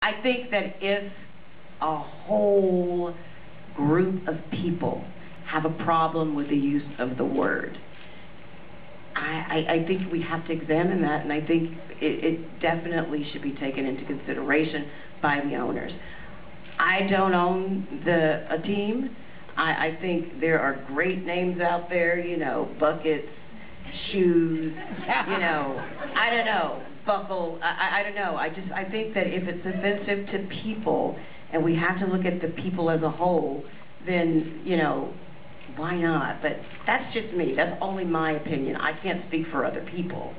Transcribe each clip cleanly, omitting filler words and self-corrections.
I think that if a whole group of people have a problem with the use of the word, I think we have to examine that, and I think it definitely should be taken into consideration by the owners. I don't own a team. I think there are great names out there, you know, buckets, shoes, you know, I don't know, buckle, I don't know. I think that if it's offensive to people and we have to look at the people as a whole, then, you know, why not? But that's just me. That's only my opinion. I can't speak for other people.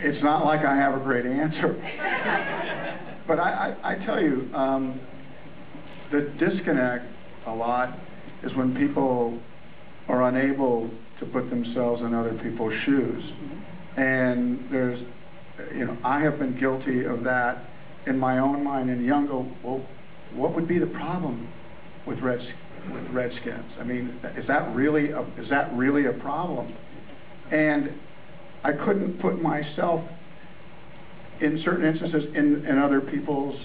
It's not like I have a great answer. But I tell you, the disconnect a lot is when people are unable to put themselves in other people's shoes. And there's, you know, I have been guilty of that in my own mind. And young go, well, what would be the problem with Redskins? I mean, is that really a problem? And I couldn't put myself in certain instances in other people's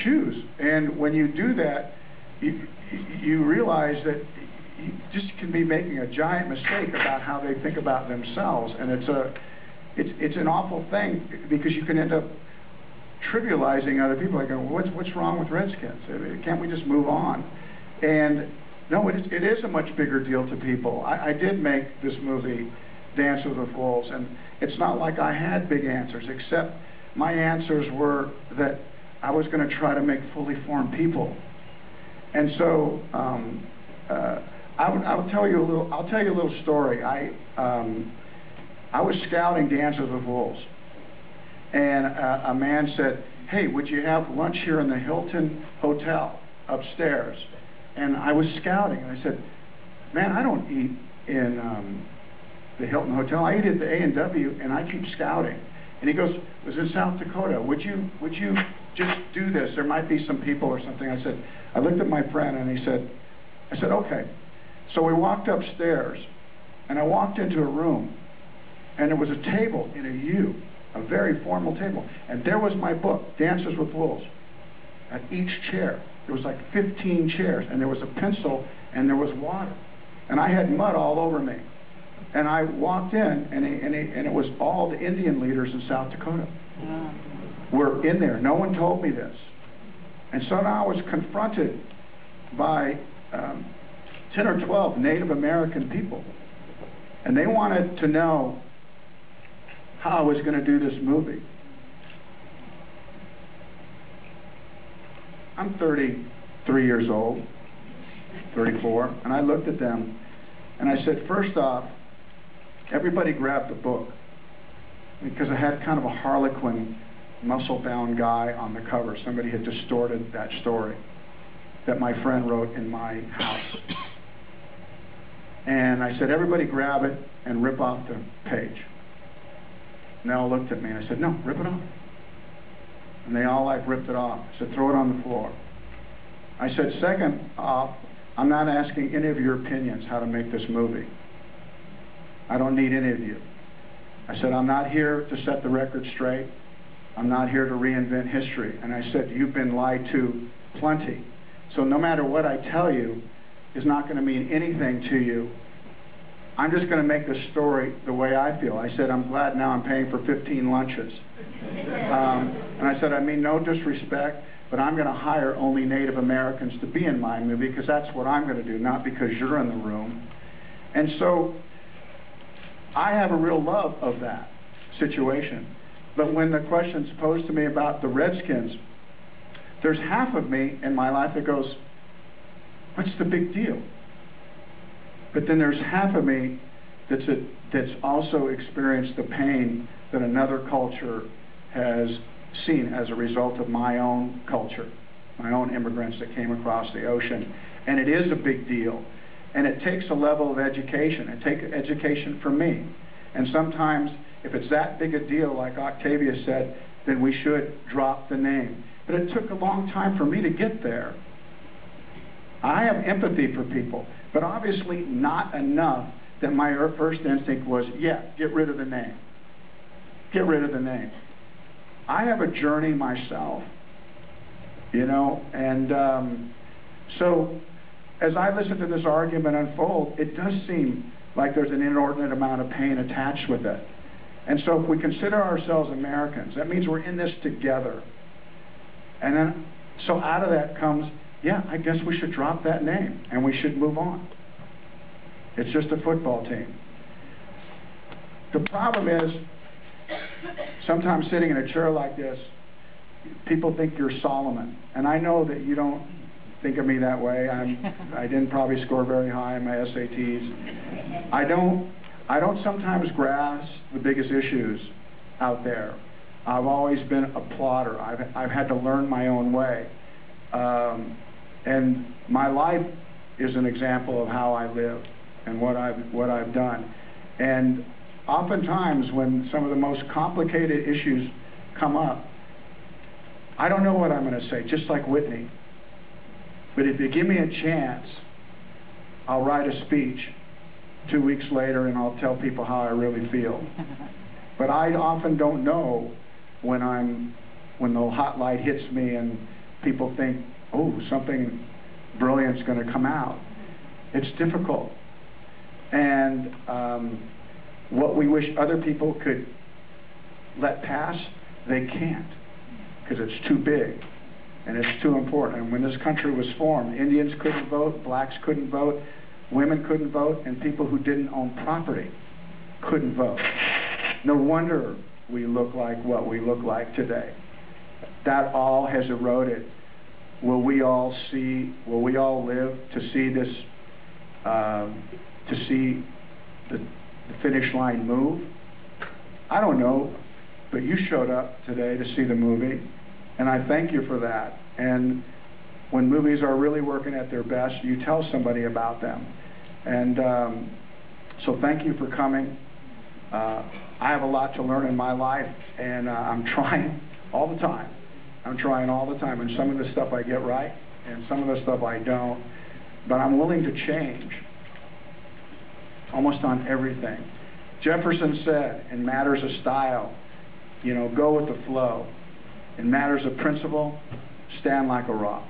shoes. And when you do that, you realize that you just can be making a giant mistake about how they think about themselves. And it's an awful thing, because you can end up trivializing other people. Like, what's wrong with Redskins? Can't we just move on? And no, it is a much bigger deal to people. I did make this movie, Dance with the Wolves, and it's not like I had big answers, except my answers were that I was going to try to make fully formed people. And so I'll tell you a little story. I was scouting Dance with the Wolves, and a man said, "Hey, would you have lunch here in the Hilton Hotel upstairs?" And I was scouting, and I said, "Man, I don't eat in the Hilton Hotel. I eat at the A&W, and I keep scouting." And he goes, "It was in South Dakota. Would you just do this? There might be some people or something." I looked at my friend, and I said, "Okay." So we walked upstairs, and I walked into a room, and there was a table in a U, a very formal table, and there was my book, Dances with Wolves. At each chair, there was like 15 chairs, and there was a pencil, and there was water, and I had mud all over me. And I walked in, and it was all the Indian leaders in South Dakota were in there. No one told me this. And so now I was confronted by 10 or 12 Native American people. And they wanted to know how I was going to do this movie. I'm 33 years old, 34, and I looked at them, and I said, first off, everybody grabbed the book, because it had kind of a Harlequin, muscle-bound guy on the cover. Somebody had distorted that story that my friend wrote in my house. And I said, everybody grab it and rip off the page. And they all looked at me, and I said, no, rip it off. And they all ripped it off. I said, throw it on the floor. I said, second off, I'm not asking any of your opinions how to make this movie. I don't need any of you. I said, I'm not here to set the record straight. I'm not here to reinvent history. And I said, you've been lied to plenty. So no matter what I tell you is not going to mean anything to you. I'm just going to make the story the way I feel. I said, I'm glad now I'm paying for 15 lunches. And I said, I mean no disrespect, but I'm going to hire only Native Americans to be in my movie, because that's what I'm going to do, not because you're in the room. And so I have a real love of that situation. But when the question's posed to me about the Redskins, there's half of me in my life that goes, what's the big deal? But then there's half of me that's also experienced the pain that another culture has seen as a result of my own culture, my own immigrants that came across the ocean. And it is a big deal. And it takes a level of education. It takes education from me. And sometimes, if it's that big a deal, like Octavia said, then we should drop the name. But it took a long time for me to get there. I have empathy for people. But obviously not enough that my first instinct was, yeah, get rid of the name. Get rid of the name. I have a journey myself, you know, and so as I listen to this argument unfold, it does seem like there's an inordinate amount of pain attached with it. And so if we consider ourselves Americans, that means we're in this together. And then, so out of that comes, yeah, I guess we should drop that name and we should move on. It's just a football team. The problem is, sometimes sitting in a chair like this, people think you're Solomon. And I know that you don't think of me that way. I didn't probably score very high in my SATs. I don't sometimes grasp the biggest issues out there. I've always been a plodder. I've had to learn my own way. And my life is an example of how I live and what I've done. And oftentimes when some of the most complicated issues come up, I don't know what I'm going to say, just like Whitney. But if you give me a chance, I'll write a speech 2 weeks later and I'll tell people how I really feel. But I often don't know when the hot light hits me and people think, oh, something brilliant's going to come out. It's difficult. And what we wish other people could let pass, they can't, because it's too big and it's too important. And when this country was formed, Indians couldn't vote, blacks couldn't vote, women couldn't vote, and people who didn't own property couldn't vote. No wonder we look like what we look like today. That all has eroded. Will we all live to see this, to see the finish line move? I don't know, but you showed up today to see the movie, and I thank you for that. And when movies are really working at their best, you tell somebody about them. And so thank you for coming. I have a lot to learn in my life, and I'm trying all the time. I'm trying all the time, and some of the stuff I get right, and some of the stuff I don't. But I'm willing to change almost on everything. Jefferson said, in matters of style, you know, go with the flow. In matters of principle, stand like a rock.